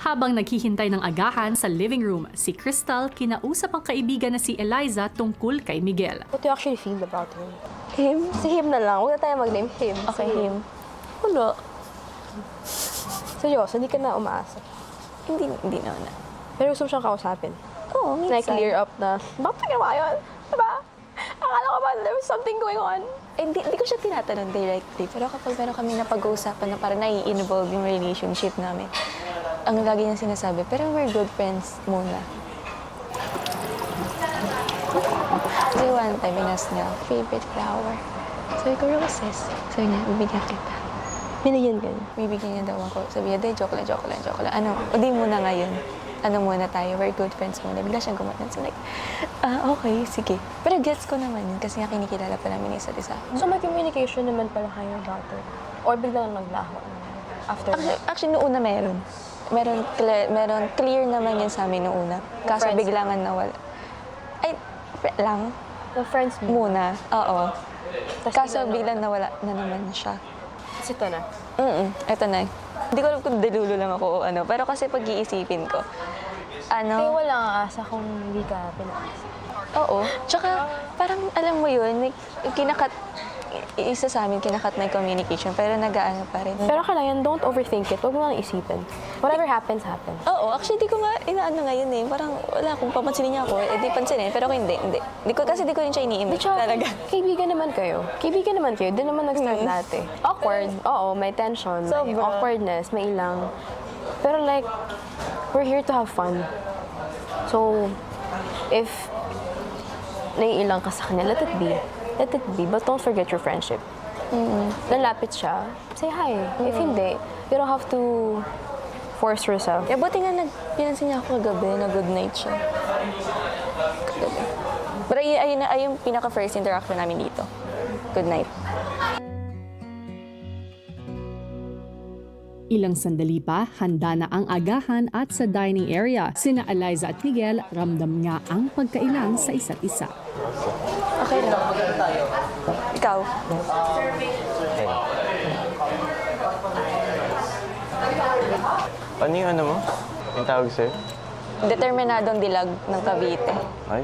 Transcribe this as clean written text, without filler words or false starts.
Habang naghihintay ng agahan sa living room, si Crystal kinausap ang kaibigan na si Eliza tungkol kay Miguel. What do you actually feel about him? Him? Si him na lang. Huwag na tayo mag-name him. Okay, Si him. Wala. Seryoso, hindi ka na umaasa. Hindi naman na. Pero gusto mo siyang kausapin. Oo, minsan. Na-clear up na, bakit ginawa yun? Diba? Akala ko ba there was something going on? Hindi ko siya tinatanong directly. Pero kapag meron kami napag-uusapan na parang nai-involve yung relationship namin, ang lagi niya sinasabi, pero we're good friends muna. Kasi one time, inas niya, favorite flower. Sabi ko, roses. Sabi niya, bibigyan kita. Binigyan ka niya. Bibigyan niya daw ako. Sabi niya, joke lang. Ano, o di muna ngayon. Ano muna tayo, we're good friends muna. Bigla siyang gumanon. So like, okay, sige. Pero gets ko naman yun kasi nga kinikilala pa namin isa't isa. So may communication naman pala kayo about it? Or biglang naglaho after that? Actually, noong una meron. Meron clear naman yun sa amin noong una. Kaso friends biglangan nawala. Ay, lang. The friends mo? Muna, oo. Tas Kaso biglang biglang nawala na naman siya. Kasi ito na. Eto na. Hindi ko alam kung delulo lang ako o ano. Pero kasi pag-iisipin ko, Kaya wala nga asa kung hindi ka pinaasa. Oo. Tsaka, parang alam mo yun, like, isa sa amin, kinakat na yung communication, pero nag-aano pa rin. Pero kailangan, don't overthink it. Huwag mo lang isipin. Whatever happens, happens. Oo, actually, di ko nga inaano ngayon eh. Parang, wala, kung papansinin niya ako, di pansinin. Pero kung hindi. Kasi di ko rin siya ini-image talaga. Kaibigan naman kayo. Doon naman nag-start dati. Awkward. Oo, may tension, may Sobra. awkwardness, may ilang. Pero like, we're here to have fun. So, if naiilang ka sa kanya, let it be. But don't forget your friendship. Lalapit siya, say hi. If hindi, you don't have to force yourself. Eh, buti nga pinansin niya ako kagabi na good night siya. Kagabi. Pero ayun yung pinaka-first interaction namin dito. Good night. Ilang sandali pa, handa na ang agahan at sa dining area. Sina Eliza at Miguel ramdam nga ang pagkailang sa isa't isa. Okay lang. Ikaw? Ano yung ano mo? Yung tawag sa'yo? Determinadong dilag ng Cavite. Ay.